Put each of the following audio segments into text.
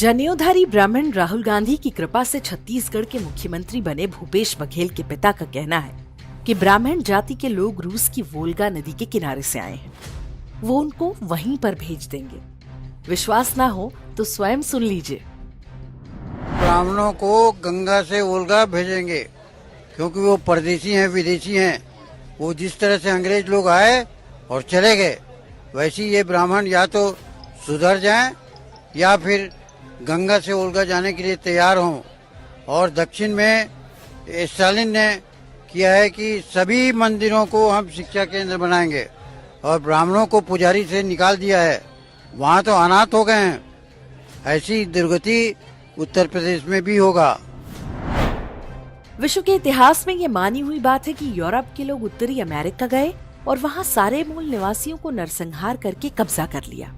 जनेऊधारी ब्राह्मण राहुल गांधी की कृपा से छत्तीसगढ़ के मुख्यमंत्री बने भूपेश बघेल के पिता का कहना है कि ब्राह्मण जाति के लोग रूस की वोल्गा नदी के किनारे से आए हैं। वो उनको वहीं पर भेज देंगे। विश्वास ना हो तो स्वयं सुन लीजिए। ब्राह्मणों को गंगा से वोल्गा भेजेंगे क्योंकि वो परदेशी हैं, विदेशी हैं। वो जिस तरह से अंग्रेज लोग आए और चले गए, वैसे ये ब्राह्मण या तो सुधर जाएं या फिर गंगा से वोल्गा जाने के लिए तैयार हों। और दक्षिण में स्टालिन ने किया है कि सभी मंदिरों को हम शिक्षा केंद्र बनाएंगे और ब्राह्मणों को पुजारी से निकाल दिया है। वहाँ तो अनाथ हो गए हैं। ऐसी दुर्गति उत्तर प्रदेश में भी होगा। विश्व के इतिहास में ये मानी हुई बात है कि यूरोप के लोग उत्तरी अमेरिका गए और वहाँ सारे मूल निवासियों को नरसंहार करके कब्जा कर लिया।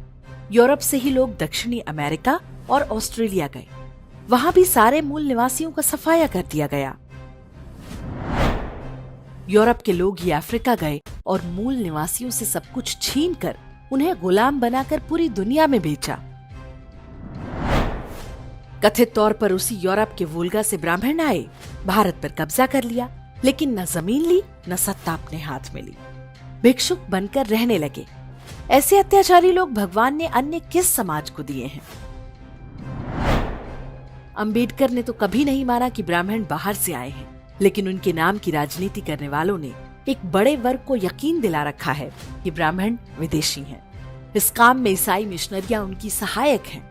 यूरोप से ही लोग दक्षिणी अमेरिका और ऑस्ट्रेलिया गए। वहाँ भी सारे मूल निवासियों का सफाया कर दिया गया। यूरोप के लोग ही अफ्रीका गए और मूल निवासियों से सब कुछ छीनकर उन्हें गुलाम बनाकर पूरी दुनिया में बेचा। कथित तौर पर उसी यूरोप के वोल्गा से ब्राह्मण आए, भारत पर कब्जा कर लिया, लेकिन न जमीन ली न सत्ता अपने हाथ में ली। भिक्षुक बनकर रहने लगे। ऐसे अत्याचारी लोग भगवान ने अन्य किस समाज को दिए हैं? अंबेडकर ने तो कभी नहीं माना कि ब्राह्मण बाहर से आए हैं, लेकिन उनके नाम की राजनीति करने वालों ने एक बड़े वर्ग को यकीन दिला रखा है कि ब्राह्मण विदेशी हैं। इस काम में ईसाई मिशनरियां उनकी सहायक हैं।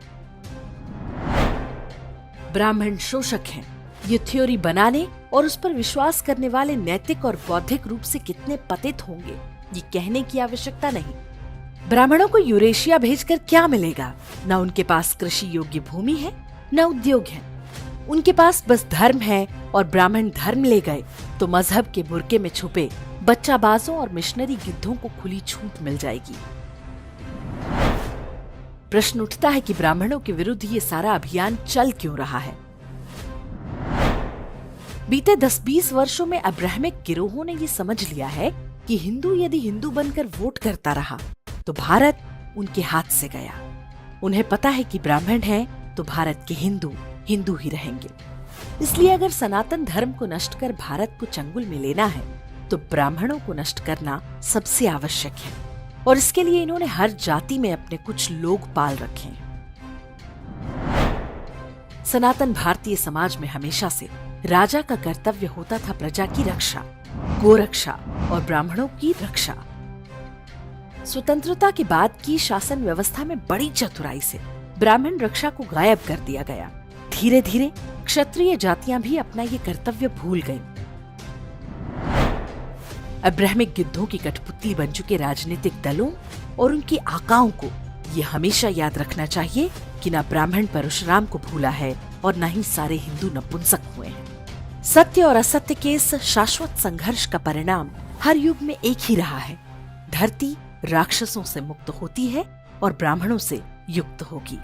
ब्राह्मण शोषक हैं। ये थ्योरी बनाने और उस पर विश्वास करने वाले नैतिक और बौद्धिक रूप से कितने पतित होंगे, ये कहने की आवश्यकता नहीं। ब्राह्मणों को यूरेशिया भेजकर क्या मिलेगा? न उनके पास कृषि योग्य भूमि है, न उद्योग है। उनके पास बस धर्म है, और ब्राह्मण धर्म ले गए तो मजहब के बुर्के में छुपे बच्चाबाजों और मिशनरी गिद्धों को खुली छूट मिल जाएगी। प्रश्न उठता है कि ब्राह्मणों के विरुद्ध ये सारा अभियान चल क्यों रहा है? बीते 10-20 वर्षों में अब्राह्मिक गिरोहों ने ये समझ लिया है कि हिंदू यदि हिंदू बनकर वोट करता रहा तो भारत उनके हाथ से गया। उन्हें पता है कि ब्राह्मण हैं तो भारत के हिंदू हिंदू ही रहेंगे। इसलिए अगर सनातन धर्म को नष्ट कर भारत को चंगुल में लेना है तो ब्राह्मणों को नष्ट करना सबसे आवश्यक है, और इसके लिए इन्होंने हर जाति में अपने कुछ लोग पाल रखे हैं। सनातन भारतीय समाज में हमेशा से राजा का कर्तव्य होता था प्रजा की रक्षा, गोरक्षा और ब्राह्मणों की रक्षा। स्वतंत्रता के बाद की शासन व्यवस्था में बड़ी चतुराई से ब्राह्मण रक्षा को गायब कर दिया गया। धीरे धीरे क्षत्रिय जातियां भी अपना ये कर्तव्य भूल गईं। अब्राह्मिक गिद्धों की कठपुतली बन चुके राजनीतिक दलों और उनकी आकाओं को ये हमेशा याद रखना चाहिए कि न ब्राह्मण परशुराम को भूला है और न ही सारे हिंदू नपुंसक हुए हैं। सत्य और असत्य के इस शाश्वत संघर्ष का परिणाम हर युग में एक ही रहा है। धरती राक्षसों से मुक्त होती है और ब्राह्मणों से युक्त होगी।